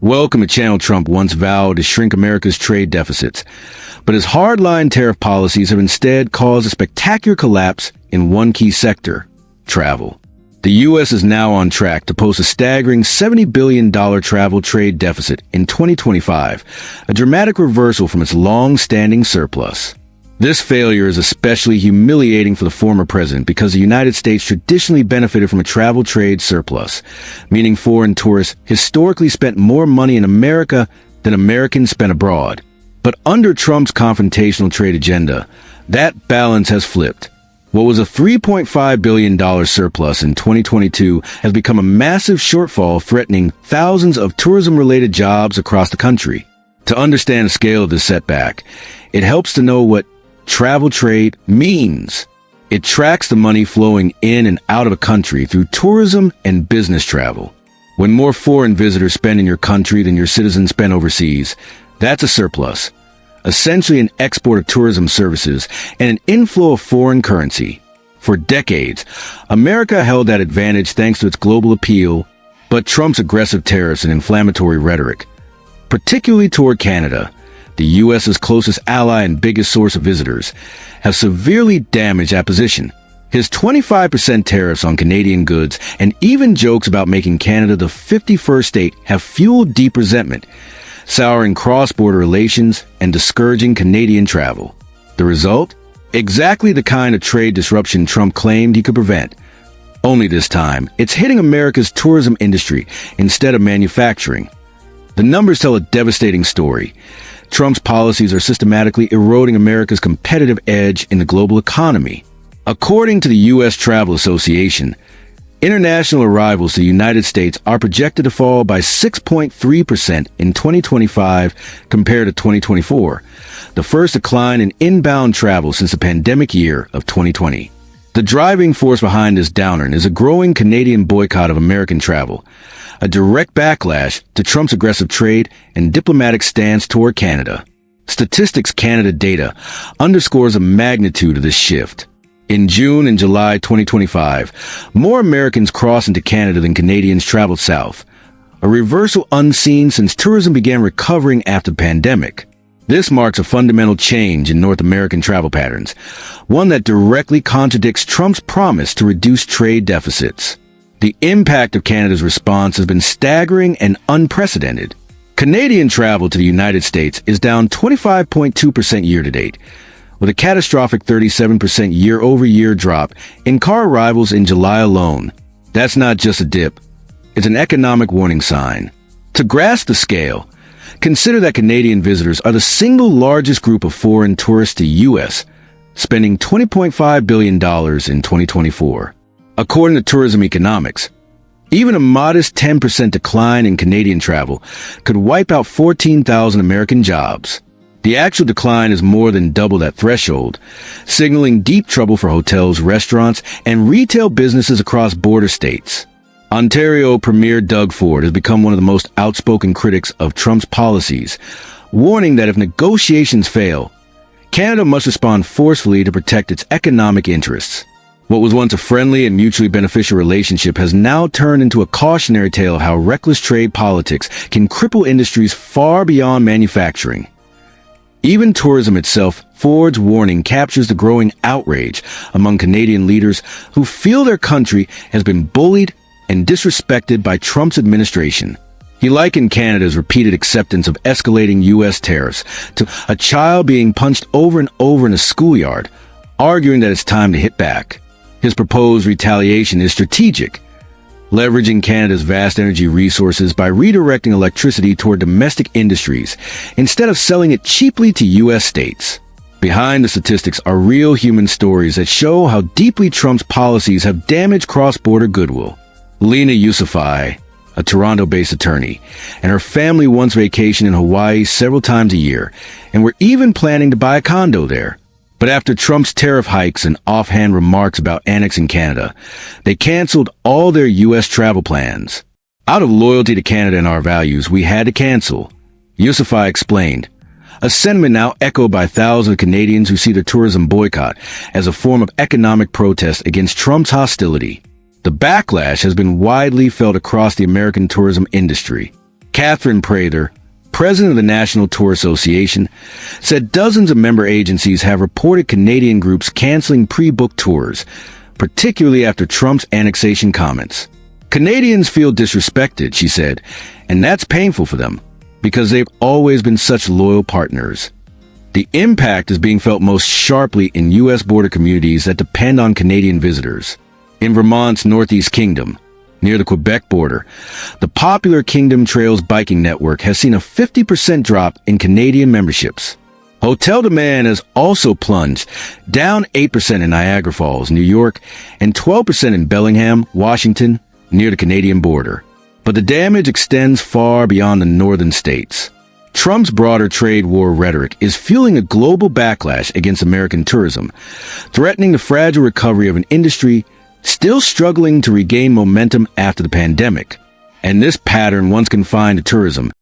Welcome to Channel. Trump once vowed to shrink America's trade deficits, but his hardline tariff policies have instead caused a spectacular collapse in one key sector: travel. The U.S. is now on track to post a staggering $70 billion travel trade deficit in 2025, a dramatic reversal from its long-standing surplus. This failure is especially humiliating for the former president because the United States traditionally benefited from a travel trade surplus, meaning foreign tourists historically spent more money in America than Americans spent abroad. But under Trump's confrontational trade agenda, that balance has flipped. What was a $3.5 billion surplus in 2022 has become a massive shortfall, threatening thousands of tourism-related jobs across the country. To understand the scale of this setback, it helps to know what travel trade means. It tracks the money flowing in and out of a country through tourism and business travel. When more foreign visitors spend in your country than your citizens spend overseas, that's a surplus, essentially an export of tourism services and an inflow of foreign currency. For decades, America held that advantage thanks to its global appeal, but Trump's aggressive tariffs and inflammatory rhetoric, particularly toward Canada, the U.S.'s closest ally and biggest source of visitors, have severely damaged that position. His 25% tariffs on Canadian goods and even jokes about making Canada the 51st state have fueled deep resentment, souring cross-border relations and discouraging Canadian travel. The result? Exactly the kind of trade disruption Trump claimed he could prevent. Only this time, it's hitting America's tourism industry instead of manufacturing. The numbers tell a devastating story. Trump's policies are systematically eroding America's competitive edge in the global economy. According to the U.S. Travel Association, international arrivals to the United States are projected to fall by 6.3% in 2025 compared to 2024, the first decline in inbound travel since the pandemic year of 2020. The driving force behind this downturn is a growing Canadian boycott of American travel, a direct backlash to Trump's aggressive trade and diplomatic stance toward Canada. Statistics Canada data underscores the magnitude of this shift. In June and July 2025, more Americans crossed into Canada than Canadians traveled south, a reversal unseen since tourism began recovering after the pandemic. This marks a fundamental change in North American travel patterns, one that directly contradicts Trump's promise to reduce trade deficits. The impact of Canada's response has been staggering and unprecedented. Canadian travel to the United States is down 25.2% year-to-date, with a catastrophic 37% year-over-year drop in car arrivals in July alone. That's not just a dip. It's an economic warning sign. To grasp the scale, consider that Canadian visitors are the single largest group of foreign tourists to U.S., spending $20.5 billion in 2024. According to Tourism Economics, even a modest 10% decline in Canadian travel could wipe out 14,000 American jobs. The actual decline is more than double that threshold, signaling deep trouble for hotels, restaurants, and retail businesses across border states. Ontario Premier Doug Ford has become one of the most outspoken critics of Trump's policies, warning that if negotiations fail, Canada must respond forcefully to protect its economic interests. What was once a friendly and mutually beneficial relationship has now turned into a cautionary tale of how reckless trade politics can cripple industries far beyond manufacturing. Even tourism itself, Ford's warning captures the growing outrage among Canadian leaders who feel their country has been bullied and disrespected by Trump's administration. He likened Canada's repeated acceptance of escalating U.S. tariffs to a child being punched over and over in a schoolyard, arguing that it's time to hit back. His proposed retaliation is strategic, leveraging Canada's vast energy resources by redirecting electricity toward domestic industries instead of selling it cheaply to U.S. states. Behind the statistics are real human stories that show how deeply Trump's policies have damaged cross-border goodwill. Lena Yusufai, a Toronto-based attorney, and her family once vacationed in Hawaii several times a year and were even planning to buy a condo there. But after Trump's tariff hikes and offhand remarks about annexing Canada, they canceled all their U.S. travel plans. Out of loyalty to Canada and our values, we had to cancel, Yusufai explained, a sentiment now echoed by thousands of Canadians who see the tourism boycott as a form of economic protest against Trump's hostility. The backlash has been widely felt across the American tourism industry. Catherine Prather, president of the National Tour Association, said dozens of member agencies have reported Canadian groups canceling pre-booked tours, particularly after Trump's annexation comments. Canadians feel disrespected, she said, and that's painful for them, because they've always been such loyal partners. The impact is being felt most sharply in U.S. border communities that depend on Canadian visitors. In Vermont's Northeast Kingdom, near the Quebec border, the popular Kingdom Trails biking network has seen a 50% drop in Canadian memberships. Hotel demand has also plunged, down 8% in Niagara Falls, New York, and 12% in Bellingham, Washington, near the Canadian border. But the damage extends far beyond the northern states. Trump's broader trade war rhetoric is fueling a global backlash against American tourism, threatening the fragile recovery of an industry still struggling to regain momentum after the pandemic. And this pattern, once confined to tourism,